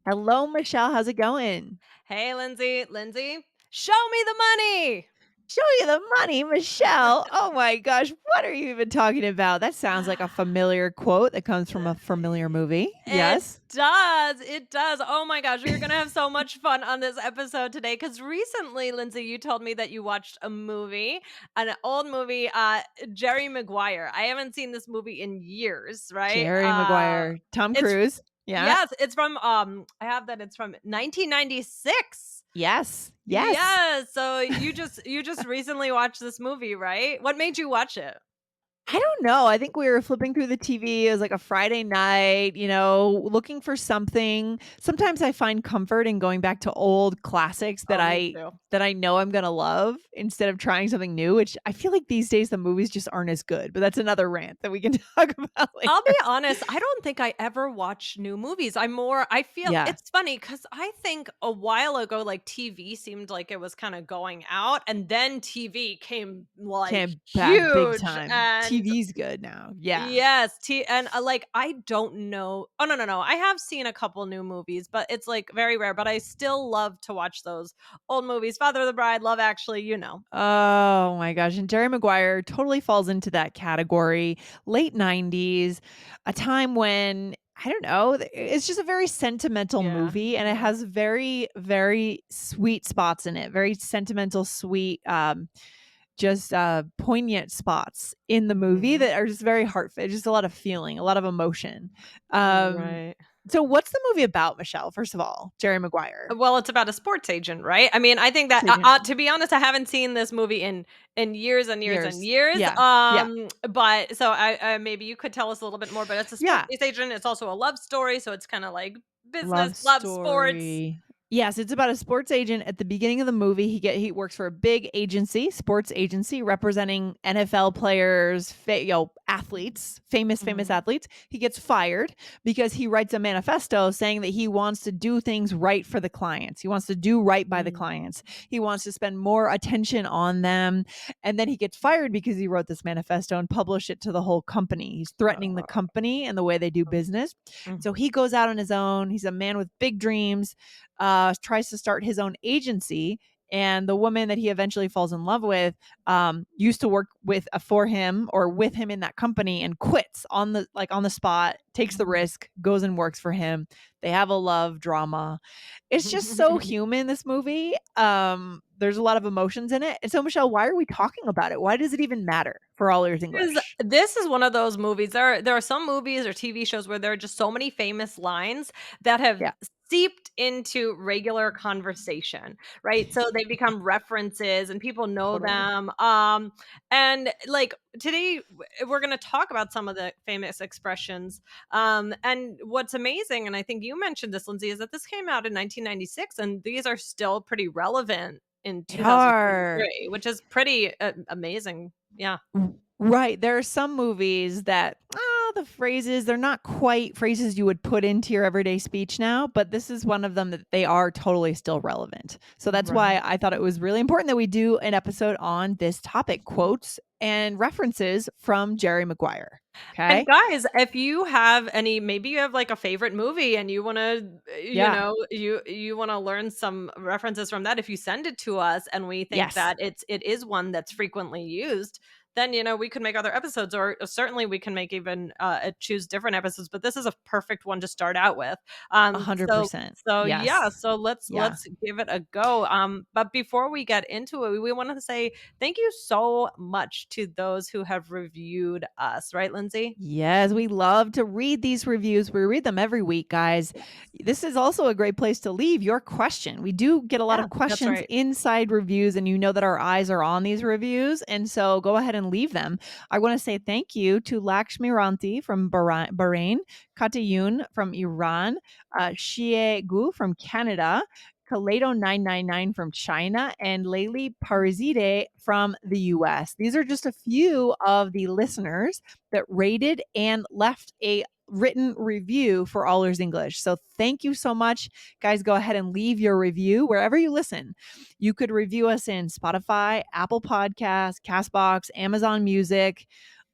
Hello, Michelle. How's it going? Hey, Lindsay. Lindsay, show me the money. Show you the money, Michelle. Oh my gosh. What are you even talking about? That sounds like a familiar quote that comes from a familiar movie. It Yes. does. It does. Oh my gosh, we're going to have so much fun on this episode today cuz recently, Lindsay, you told me that you watched a movie, an old movie, Jerry Maguire. I haven't seen this movie in years, right? Jerry Maguire, Tom It's Cruise. Yeah. yes, it's from I have that it's from 1996. Yes. Yes. Yes, so you just recently watched this movie, right? What made you watch it? I don't know. I think we were flipping through the TV. It was like a Friday night, looking for something. Sometimes I find comfort in going back to old classics that Oh, me I too. that I know I'm going to love instead of trying something new, which I feel like these days the movies just aren't as good. But that's another rant that we can talk about I'll be later. honest, I don't think I ever watch new movies. I feel Yeah. it's funny because I think a while ago, like TV seemed like it was kind of going out, and then TV came like Came back big huge. time. And TV's good now. Yeah. yes, and like I don't know. Oh, no, no, no. I have seen a couple new movies, but it's like very rare. But I still love to watch those old movies. Father of the Bride, Love Actually. Oh my gosh, and Jerry Maguire totally falls into that category. Late '90s, a time when I don't know, it's just a very sentimental Yeah, movie, and it yeah. has very, very sweet spots in it. Very sentimental, sweet, just poignant spots in the movie Mhm. that are just very heartfelt. Just a lot of feeling, a lot of emotion. Um, Right. so, what's the movie about, Michelle? First of all, Jerry Maguire. Well, it's about a sports agent, right? I mean, I think that Sports agent. to be honest, I haven't seen this movie in years and years and Years. years. Yeah. Yeah. But so I maybe you could tell us a little bit more. But it's a sports Yeah. agent. It's also a love story, so it's kind of like business, Love love, sports. story. Yes, it's about a sports agent at the beginning of the movie. He works for a big agency, sports agency representing NFL players, athletes, famous Mhm. athletes. He gets fired because he writes a manifesto saying that he wants to do things right for the clients. He wants to do right by the Mm. clients. He wants to spend more attention on them. And then he gets fired because he wrote this manifesto and published it to the whole company. He's threatening the Uh, company and the way they do business. mm. So he goes out on his own. He's a man with big dreams, tries to start his own agency. And the woman that he eventually falls in love with used to work with for him or with him in that company and quits on the spot, takes the Mhm. risk, goes and works for him. They have a love drama. It's just so human, this movie. There's a lot of emotions in it. And so, Michelle, why are we talking about it? Why does it even matter for all ears Is English? this is one of those movies. There are some movies or TV shows where there are just so many famous lines that have Yeah, seeped into regular conversation, right? So they become references and people know totally. them. And like today we're going to talk about some of the famous expressions. And what's amazing, and I think you mentioned this, Lindsay, is that this came out in 1996 and these are still pretty relevant in They are. 2023, which is pretty amazing. Yeah. Right. There are some movies that, the phrases, they're not quite phrases you would put into your everyday speech now, but this is one of them that they are totally still relevant. So that's why Right. I thought it was really important that we do an episode on this topic, quotes and references from Jerry Maguire. And Okay. guys, if you have any, maybe you have like a favorite movie and you want to, Yeah. you want to learn some references from that. If you send it to us and we think Yes. that it is one that's frequently used, then we could make other episodes, or certainly we can make even choose different episodes. But this is a perfect one to start out with. So 100%. yeah, Yes. so Yeah. let's give it a go. But before we get into it, we want to say thank you so much to those who have reviewed us, right, Lindsay? Yes, we love to read these reviews. We read them every week, guys. This is also a great place to leave your question. We do get a lot Yeah, of that's questions right. inside reviews, and you know that our eyes are on these reviews. And so go ahead and leave them. I want to say thank you to Lakshmi Ranti from Bahrain, Katayun from Iran, Shie Gu from Canada, Kaleido999 from China, and Layli Parizide from the US. These are just a few of the listeners that rated and left a written review for All Ears English. So thank you so much. Guys, go ahead and leave your review wherever you listen. You could review us in Spotify, Apple Podcasts, Castbox, Amazon Music.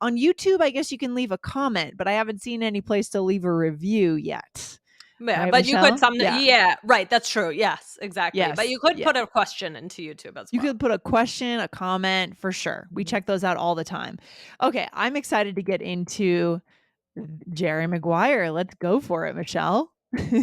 On YouTube, I guess you can leave a comment, but I haven't seen any place to leave a review yet. Yeah, right, but you could Michelle? some Yeah. yeah, right, that's true, yes, exactly, but you Yes. could Yeah. put a question into YouTube as You well. could put a question, a comment, for sure. We Mhm. check those out all the time. Okay, I'm excited to get into Jerry Maguire. Let's go for it, Michelle.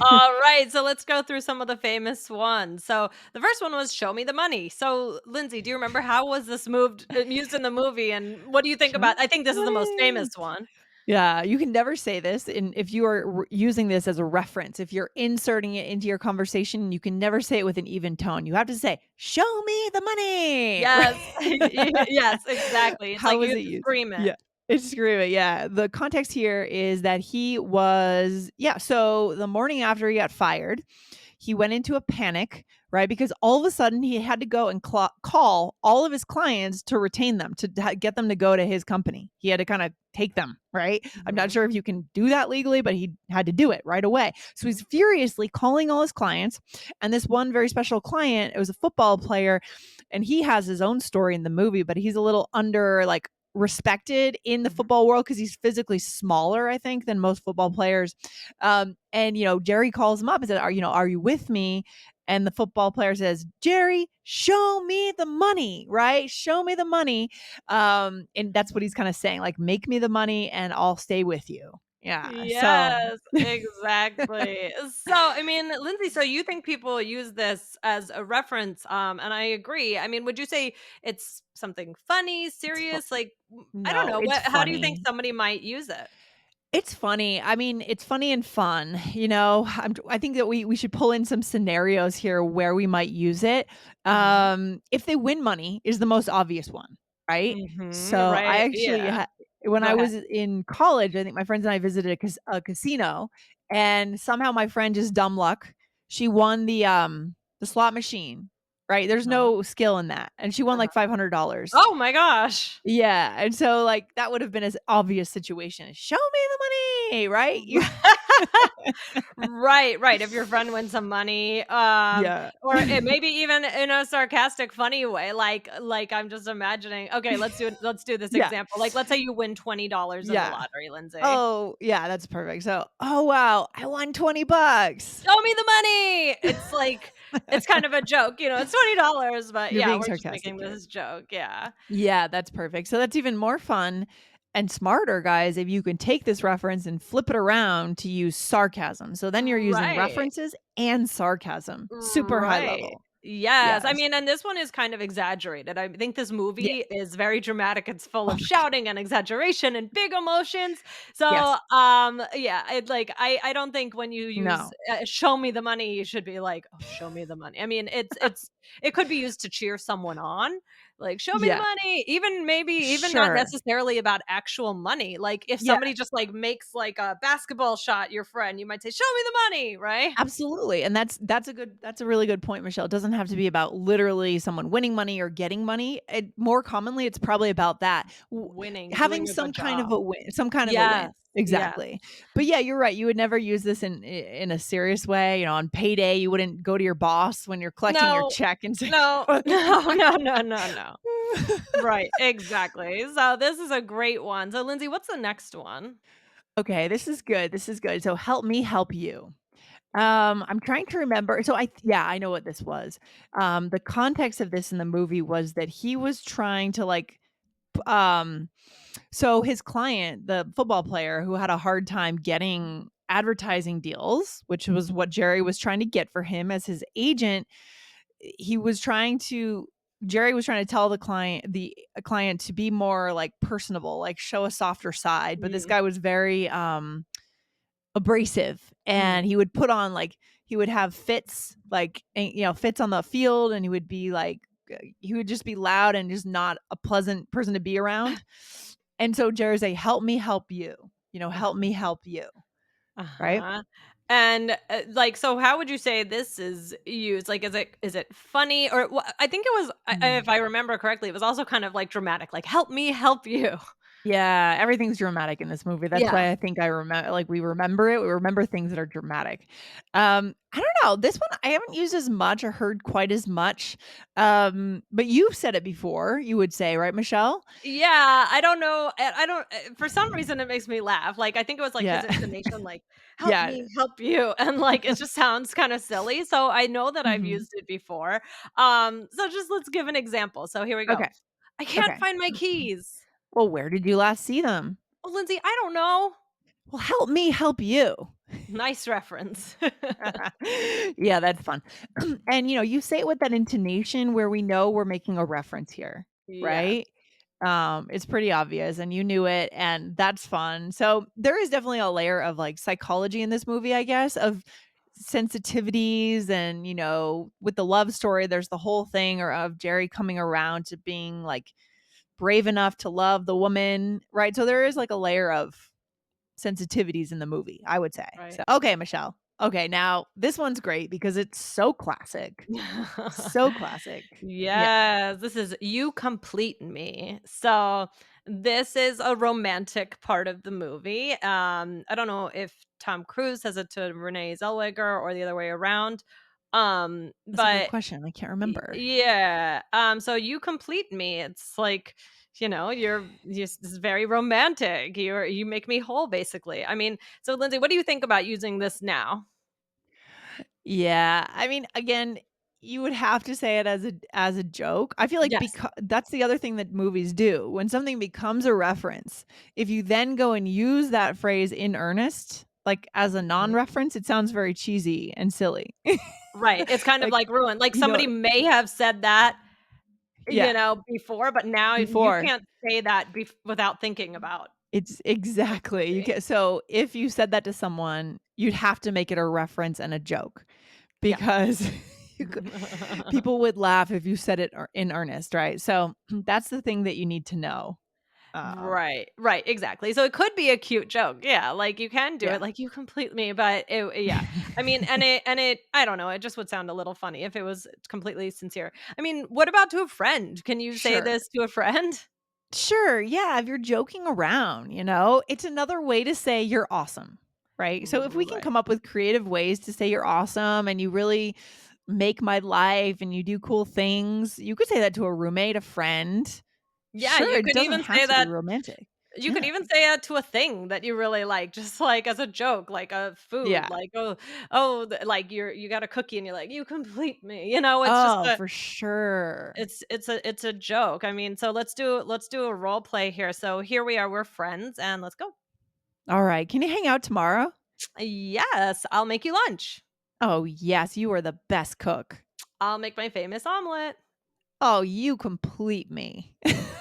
Alright, so let's go through some of the famous ones. So, the first one was "Show Me the Money." So, Lindsay, do you remember how was this used in the movie, and what do you think Show about I me think the this is the most famous money. one. Yeah, you can never say this, and if you are using this as a reference, if you're inserting it into your conversation, you can never say it with an even tone. You have to say, "Show me the money." Yes. Right? Yes, exactly, it's How like you was have it to used? scream it. Yeah. It's screaming, yeah. The context here is that he was yeah, so the morning after he got fired, he went into a panic, right? Because all of a sudden he had to go and call all of his clients to retain them, to get them to go to his company. He had to kind of take them, right? I'm not Mhm, sure if you can do that legally, but he had to do it right away. So he's mhm, furiously calling all his clients. And this one very special client, it was a football player, and he has his own story in the movie, but he's a little under like respected in the mhm. football world because he's physically smaller, I think, than most football players. And Jerry calls him up and said, are you with me? And the football player says, Jerry, show me the money, right? Show me the money. And that's what he's kind of saying, like, make me the money and I'll stay with you. Yeah. So Yes, exactly. So, I mean, Lindsay, so you think people use this as a reference, and I agree. I mean, would you say it's something funny, it's serious? Like, I don't no, know. it's How do you think funny. somebody might use it? It's funny. I mean, it's funny and fun. I think that we should pull in some scenarios here where we might use it. Mhm. If they win money is the most obvious one, right? Mhm, So I right, actually yeah. when Go I ahead. was in college, I think my friends and I visited a casino, and somehow my friend, just dumb luck, she won the slot machine. Right? There's Uh-huh, no skill in that, and she won uh-huh. like $500. Oh my gosh. Yeah, and so, like, that would have been as obvious situation. "Show me the money," right? You Right, right, if your friend wins some money, Yeah. or it maybe even in a sarcastic, funny way, I'm just imagining okay, let's do this Yeah, example, like, let's say you win $20 in the yeah. lottery, Lindsay. Oh, yeah, that's perfect. So, "Oh, wow, I won 20 bucks." "Show me the money!" It's kind of a joke, it's $20, but You're yeah, being we're just sarcastic making here. this joke, yeah. Yeah, that's perfect. So that's even more fun and smarter, guys, if you can take this reference and flip it around to use sarcasm. So then you're using Right. references and sarcasm. Super high Right. level. Yes, I Yes. mean, and this one is kind of exaggerated. I think this Yeah. movie is very dramatic. It's full Oh of my god. shouting and exaggeration and big emotions. So, Yes. yeah, I don't think when you use No. "show me the money," you should be like, "Oh, show me the money." I mean, it could be used to cheer someone on, like, "Show me the Yeah. money." Even maybe even not Sure. necessarily about actual money. Like if Yeah. somebody just like makes like a basketball shot your friend, you might say, "Show me the money," right? Absolutely, and that's a really good point, Michelle. It doesn't have to be about literally someone winning money or getting money. More commonly, it's probably about that Winning, having doing a good job. some kind of a Yes, win. yes. Exactly. But yeah, you're right. You would never use this in a serious way. On payday, you wouldn't go to your boss when you're collecting your No, check and say, no, no, no, no, no, no. Right, exactly. So this is a great one. So Lindsay, what's the next one? "Okay, this is good. This is good. So help me help you." I'm trying to remember. So yeah, I know what this was. The context of this in the movie was that he was trying to like um so his client, the football player who had a hard time getting advertising deals, which was what Jerry was trying to get for him as his agent, he was trying to Jerry was trying to tell the client to be more like personable, like show a softer side, but this Mm, guy was very abrasive, mm. and he would put on like he would have fits like fits on the field, and he would be like he would just be loud and just not a pleasant person to be around. And so Jerry's like, help me help you, help Uh-huh, me help you, right? uh-huh. And, so how would you say this is used? Like, is it funny I think it was Mm. if I remember correctly, it was also kind of, like, dramatic, like, "Help me help you." Yeah, everything's dramatic in this movie. That's Yeah. why I think I remember like, we remember it. We remember things that are dramatic. I don't know, this one I haven't used as much or heard quite as much, but you've said it before, you would say, right, Michelle? Yeah, I don't know, I don't for some reason, it makes me laugh, like, I think it was, like, his Yeah. intonation, like, "Help Yeah. me help you," and, like, it just sounds kinda silly, so I know that I've Mhm. used it before. So just let's give an example, so here we go. Okay, "I can't okay. find my keys." Well, where did you last see them? "Oh, Lindsay, I don't know." Well, help me help you. Nice reference. Yeah, that's fun. And, you say it with that intonation where we know we're making a reference here, Yes, right? It's pretty obvious and you knew it and that's fun. So there is definitely a layer of like psychology in this movie, I guess, of sensitivities and, with the love story, there's the whole thing or of Jerry coming around to being like brave enough to love the woman, right? So there is like a layer of sensitivities in the movie, I would say. So, right. okay, Michelle. Okay, now this one's great because it's so classic. So classic. Yeah. Yes, this is "You Complete Me." So, this is a romantic part of the movie. I don't know if Tom Cruise says it to Renee Zellweger or the other way around, That's a good but question. I can't remember. yeah, so "You Complete Me," it's like, you're just this is very romantic. You make me whole, basically. I mean, so Lindsay, what do you think about using this now? Yeah, I mean, again, you would have to say it as a joke. I feel like Yes. because that's the other thing that movies do. When something becomes a reference, if you then go and use that phrase in earnest, like as a Mhm. non-reference, it sounds very cheesy and silly. Right, it's kind of Like, like ruined. Like, you know somebody may have said that yeah, before, but now you before. can't say that without thinking about It's the exactly. You movie. get so if you said that to someone, you'd have to make it a reference and a joke Yeah. because you could people would laugh if you said it in earnest, right? So, that's the thing that you need to know. Right, right, exactly. So it could be a cute joke, yeah, like, you can do Yeah. it, like, "You complete me," but yeah. I mean, and it I don't know, it just would sound a little funny if it was completely sincere. I mean, what about to a friend? Can you say Sure. this to a friend? Sure, yeah, if you're joking around, it's another way to say you're awesome, right? So if we can Right. come up with creative ways to say you're awesome and you really make my life and you do cool things, you could say that to a roommate, a friend. Yeah, Sure, you it could doesn't even have say to be that romantic. You could Yeah. even say it to a thing that you really like, just, like, as a joke, like a food, Yeah. like, like, you got a cookie and you're like, "You complete me," it's just Oh, a for sure. it's a joke. I mean, so let's do a role play here. So here we are, we're friends, and let's go. Alright, can you hang out tomorrow? Yes, I'll make you lunch. Oh, yes, you are the best cook. I'll make my famous omelet. Oh, you complete me.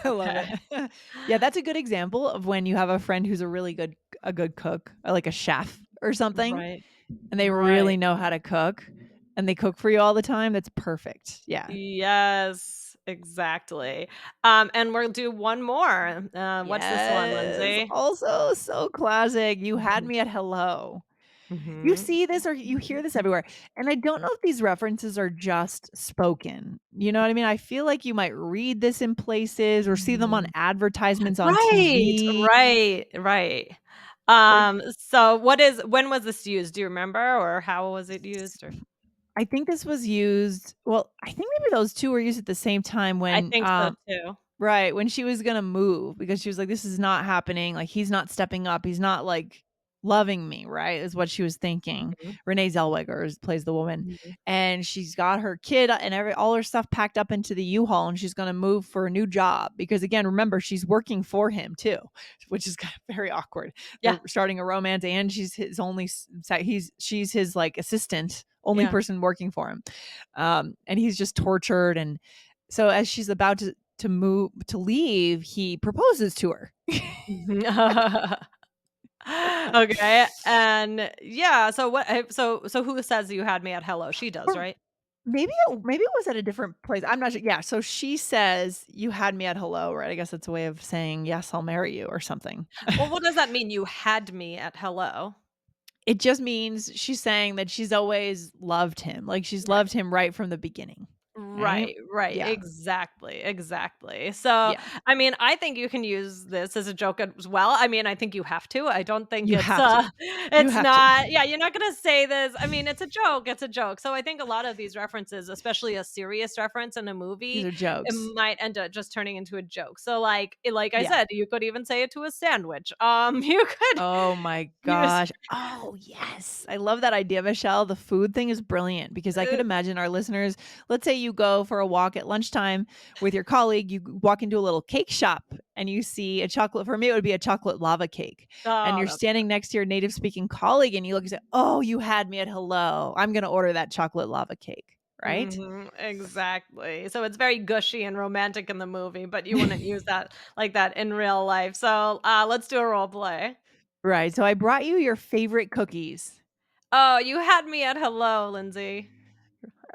I love Okay. it. Yeah, that's a good example of when you have a friend who's a good cook, or like a chef or something, Right. and they really Right. know how to cook, and they cook for you all the time, that's perfect. Yeah. Yes, exactly. And we'll do one more. What's this one, Yes, Lindsay? also so classic, "You had Mhm. me at hello." You Mhm. see this or you hear this everywhere, and I don't know if these references are just spoken, you know what I mean? I feel like you might read this in places or see them on Mhm. advertisements on Right, TV, right, right. or So when was this used? Do you remember, or how was it used, or I think this was used well, I think maybe those 2 were used at the same time I when, think so too. right, when she was gonna move because she was like, "This is not happening, like, he's not stepping up, he's not, like, loving me," right, is what she was thinking. Mhm, Renee Zellweger plays the woman, mhm. and she's got her kid and all her stuff packed up into the U-Haul, and she's gonna move for a new job because, again, remember, she's working for him too, which is kind of very awkward. Yeah, They're starting a romance, and she's his only she's his, like, assistant, only yeah. person working for him, and he's just tortured, and so as she's about to leave, he proposes to her. Mhm. Okay, and yeah, so so who says you had me at hello? She does, Or right? maybe it was at a different place, I'm not sure yeah, so she says, "You had me at hello," right? I guess it's a way of saying, "Yes, I'll marry you," or something. Well, what does that mean, you had me at hello? It just means she's saying that she's always loved him, like, she's Right. loved him right from the beginning. right? Right, right, Yeah. exactly, exactly. So, Yeah. I mean, I think you can use this as a joke as well. I mean, I think you have to. I don't think You have to. You it's have to. not yeah, you're not gonna say this. I mean, it's a joke, it's a joke. So I think a lot of these references, especially a serious reference in a These movie, are it jokes. might end up just turning into a joke. So, like I Yeah. said, you could even say it to a sandwich. You could Oh my use gosh. Oh, yes. I love that idea, Michelle. The food thing is brilliant because I could imagine our listeners, let's say you go for a walk at lunchtime with your colleague, you walk into a little cake shop and you see a chocolate, for me, it would be a chocolate lava cake. And oh, you're that's standing next to your native speaking colleague and you look and say, oh, you had me at hello. I'm going to order that chocolate lava cake. Right. mhm, exactly. So it's very gushy and romantic in the movie, but you wouldn't use that like that in real life. So, let's do a role play. Right. So I brought you your favorite cookies. Oh, you had me at hello, Lindsay.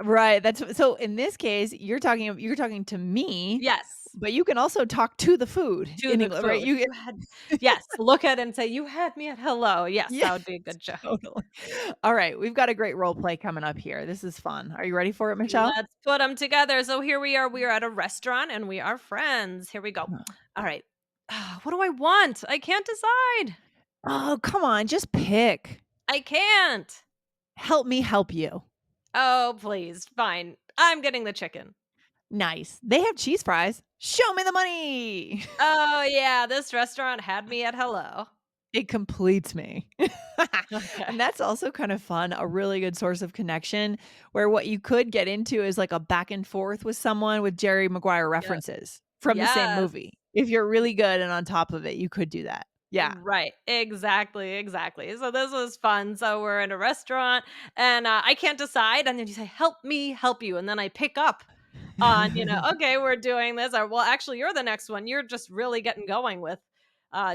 Right, so in this case, you're talking to me, Yes, but you can also talk to the food to in the English, right? food. You had yes, look at it and say, "You had me at hello." Yes, Yes, that would be a good joke. totally. Alright, we've got a great role play coming up here. This is fun. Are you ready for it, Michelle? Let's put them together. So here we are at a restaurant and we are friends. Here we go. All right. What do I want? I can't decide. Oh, come on, just pick. I can't. Help me help you. Oh, please. Fine. I'm getting the chicken. Nice. They have cheese fries. Show me the money. Oh, yeah, this restaurant had me at hello. It completes me. Okay. And that's also kind of fun, a really good source of connection where what you could get into is like a back and forth with someone with Jerry Maguire Yep. references from the same Yes. movie. If you're really good and on top of it, you could do that. Yeah. Right. Exactly, exactly. So this was fun. So we're in a restaurant and, I can't decide, and then you say, "Help me help you," and then I pick up on, "Okay, we're doing this," or, "Well, actually, you're the next one. You're just really getting going with,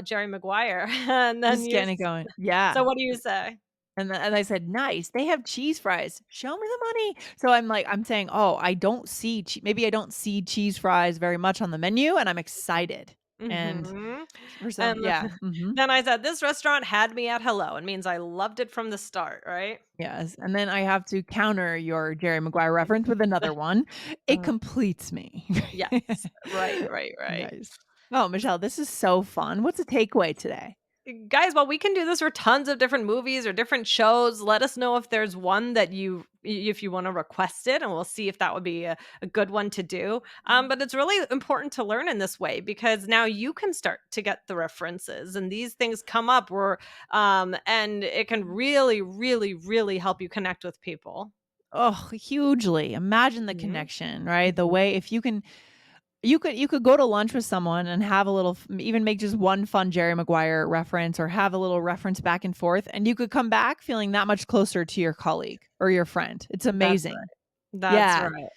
Jerry Maguire," and then Just getting it going. so Yeah. what do you say? And I said, "Nice. They have cheese fries. Show me the money." So I'm saying, "Oh, I don't see maybe I don't see cheese fries very much on the menu and I'm excited." And Mhm. for some And yeah. Mhm. then I said, "This restaurant had me at hello." It means I loved it from the start, right? Yes, and then I have to counter your Jerry Maguire reference with another one. It Uh, completes me. yes. Right, right, right. Nice. Oh, Michelle, this is so fun. What's a takeaway today? Guys, well, we can do this for tons of different movies or different shows. Let us know if there's one that if you want to request it, and we'll see if that would be a good one to do. But it's really important to learn in this way because now you can start to get the references, and these things come up where, and it can really, really, really help you connect with people. Oh, hugely. Imagine the Mhm, connection, right? The mhm. way if you could go to lunch with someone and have a little even make just one fun Jerry Maguire reference or have a little reference back and forth, and you could come back feeling that much closer to your colleague or your friend. It's That's amazing. right. That's Yeah. right.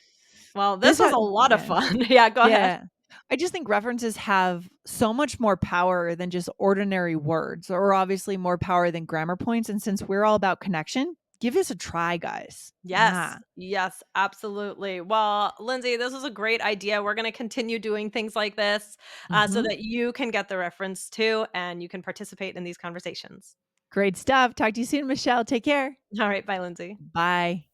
Well, this This was ha a lot of yeah. fun. Yeah, go ahead. Yeah. I just think references have so much more power than just ordinary words, or obviously more power than grammar points. And since we're all about connection, give this a try, guys. Yes, Yeah. yes, absolutely. Well, Lindsay, this is a great idea. We're going to continue doing things like this so Mhm. that you can get the reference too and you can participate in these conversations. Great stuff. Talk to you soon, Michelle. Take care. All right. Bye, Lindsay. Bye.